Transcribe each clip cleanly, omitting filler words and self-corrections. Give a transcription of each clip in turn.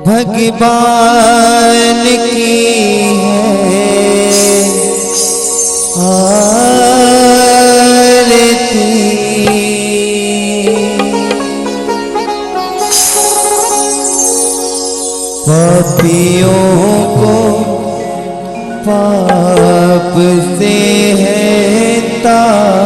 भगवान की है आरती। पापियों को पाप से है तारती।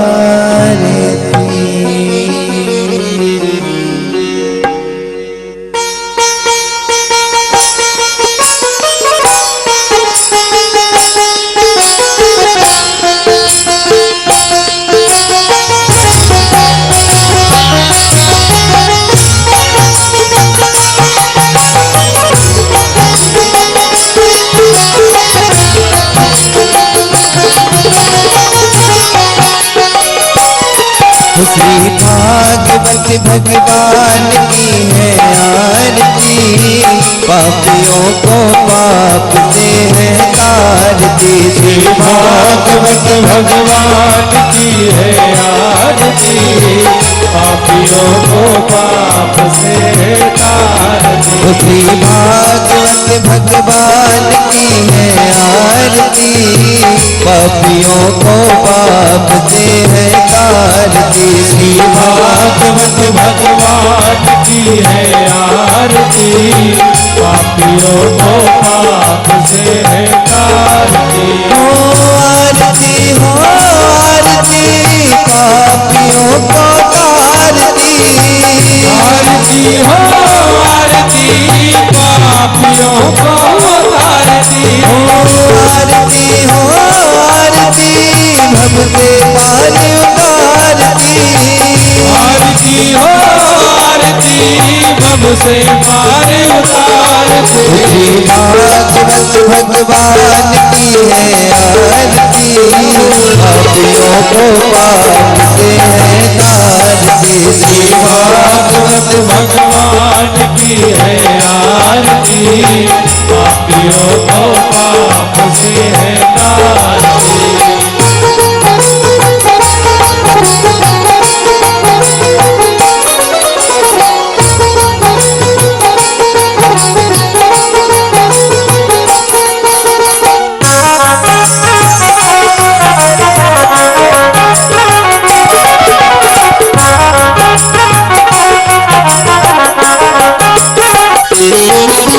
श्री भागवत भगवान की है आरती। पापियों को पाप से है तारती। श्री भागवत भगवान की है आरती। पापियों को पाप से है तारती। श्री भागवत भगवान की है आरती। पापियों को पाप से है तारती। श्री भागवत भगवान की है आरती। पापियों को पाप से है तारती। हो आरती हो आरती पापियों को तारती। आरती हो आरती पापियों को तारती। हो आरती हो आरती भव से पार उतारती। आरती हो आरती भव से पार उतारती। श्री भागवत भगवान की है आरती। पापियों को पाप से है तारती। श्री भागवत भगवान की है आरती। पापियों को पाप से है तारती।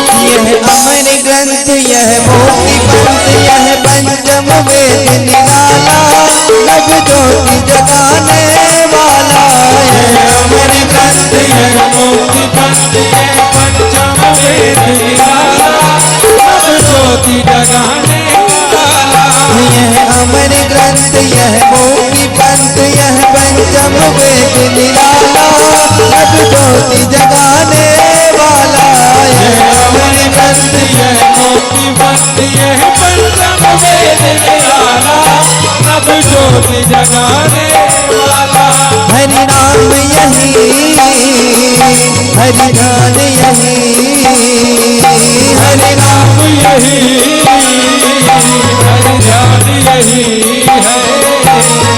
यह अमर ग्रंथ यह मोती पंथ यह पंचम वेद निराला। नभ ज्योति जगाने वाला यह अमर ग्रंथ यह मोती पंथ यह पंचम वेद निराला। नभ ज्योति जगाने वाला। यह अमर ग्रंथ यह मोती पंथ यह पंचम वेद निराला। नभ ज्योति जगाने वाला यह अमर ग्रंथ यह मोती पंथ यह पंचम वेद निराला। नभ ज्योति जगाने वाला। हरि नाम यही हरि ध्यान यही हरि नाम यही हरि ध्यान यही है।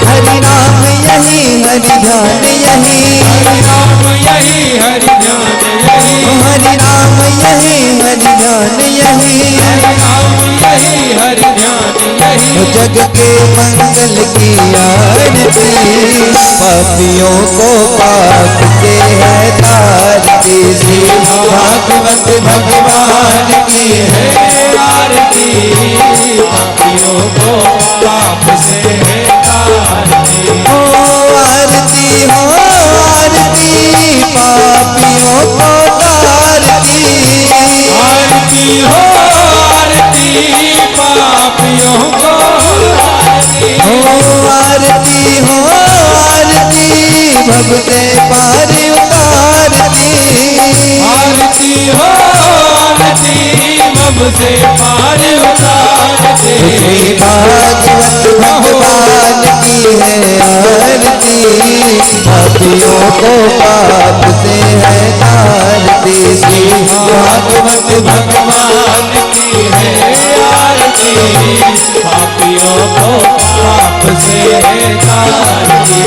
हरि नाम यही हरि ध्यान यही। हरि नाम यही हरि ध्यान यही। हरि नाम यही हरि ध्यान यही। हरि नाम यही हरि ध्यान यही। जग के मंगल की आरती। पापियों को पाप से है तारती। श्री भागवत भगवान की है आरती। पापियों को पाप से है तारती। हो आरती हो आरती पापियों को तारती। आरती हो आरती पापियों को तारती। हो आरती हो आरती भव से पार उतारती। आरती हो आरती भव से पार उतारती। श्री भागवत भगवान की है आरती। पापियों को पाप से है तारती। श्री भागवत भगवान की है आरती। पापियों को पाप से है तारती।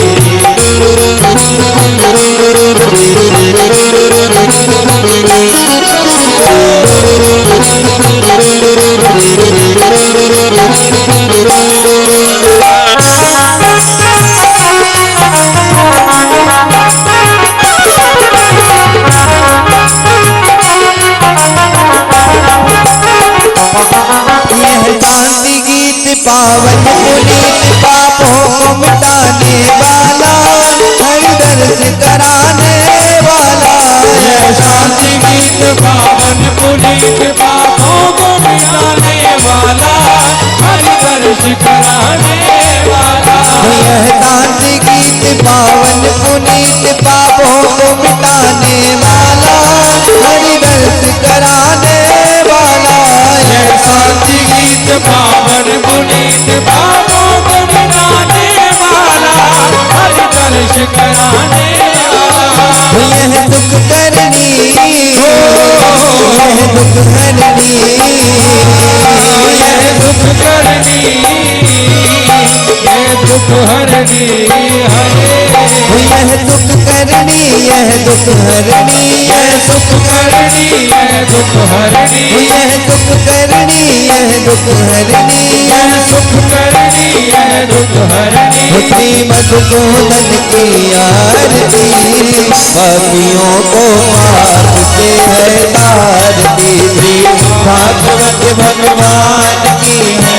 करनी, यह दुख हरनी, यह दुख करनी, यह दुख हरनी हरे। यह दुख करनी, यह दुख हरनी, यह सुख करनी, यह दुख हरनी, यह दुख करनी, यह दुख हरनी, यह सुख करनी, यह दुख हरनी। श्रीमद् गोधन की आरती, पापियों को पाप से है तारती। श्री भागवत भगवान की है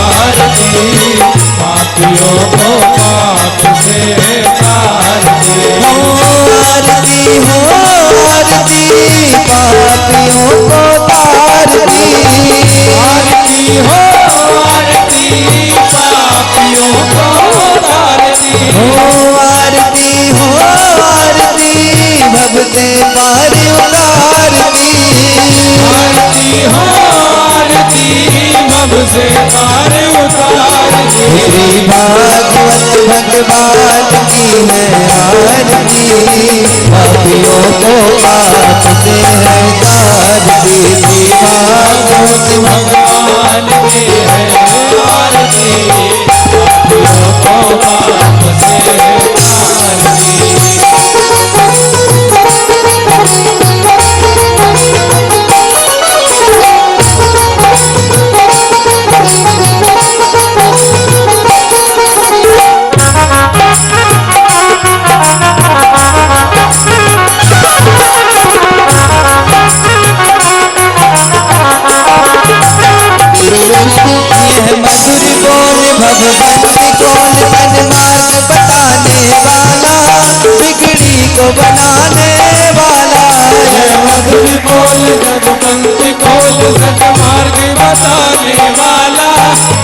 आरती, पापियों को पाप से तारती। हो आरती, हो आरती, पापियों को तारती। आरती हो आरती, पापियों को तारती। हो आरती, हो आरती, भव से पार उतारती। आरती हो आरती, भव से पार उतारती। श्री भागवत भगवान की है आरती, पापियों को पाप से है तारती। श्री भागवत भगवान की है आरती, पापियों को पाप से तारती। यह मधुर बोल भगवंत कौन तन मार्ग बताने वाला,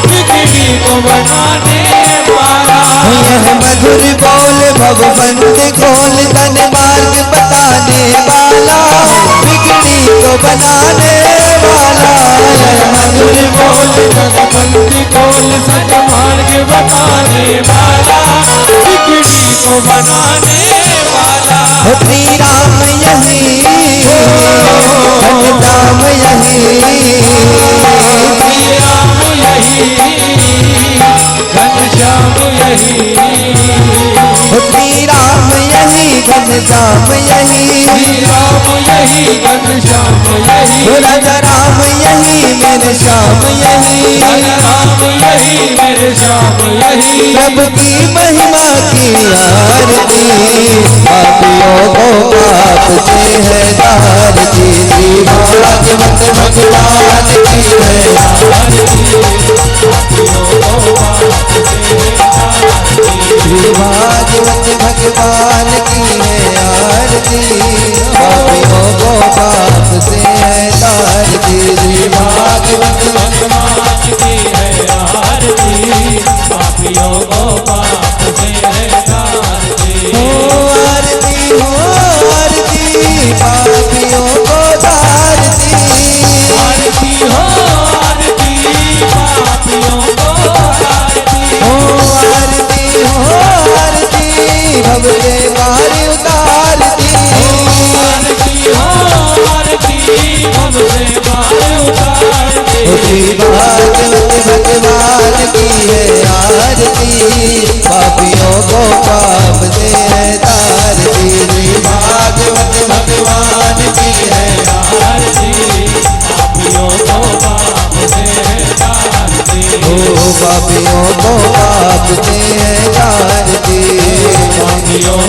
बिगड़ी को बनाने वाला। यह मधुर बोल जगवंत खोल सतमार्ग बताने वाला, बिगड़ी को बनाने वाला। यह मधुर बोल भगवंत कौन तन मार्ग बताने वाला, बिगड़ी को बनाने वाला। यह मधुर बोल जगवंत खोल सतमार्ग बताने वाला, बिगड़ी को बनाने वाला। श्री राम यही, घनश्याम यही, श्री राम यही, घनश्याम यही, श्री राम यही, घनश्याम यही, श्री राम यही, घनश्याम यही, राजा राम यही, मेरे श्याम यही। राजा राम यही, मेरे श्याम यही। प्रभु की महिमा की आरती, पापियों को पाप से है तारती। श्री भागवत भगवान की है आरती, पापियों को पाप से तारती। श्री भागवत भगवान की है आरती, पापियों को पाप से है तारती। श्री भागवत भगवान की है आरती, पापियों को पाप से है तारती। हो आरती, हो आरती, पापियों को तारती। आरती हो आरती, पापियों को तारती। हो आरती, हो आरती, भव से पार उतारती। आरती हो आरती, भव से पार उतारती। श्री भागवत भगवान की है आरती, पापियों को पाप से है तारती। श्री भागवत भगवान की है आरती, पापियों को पाप से है तारती। हो पापियों को पाप से है तारती। पापियों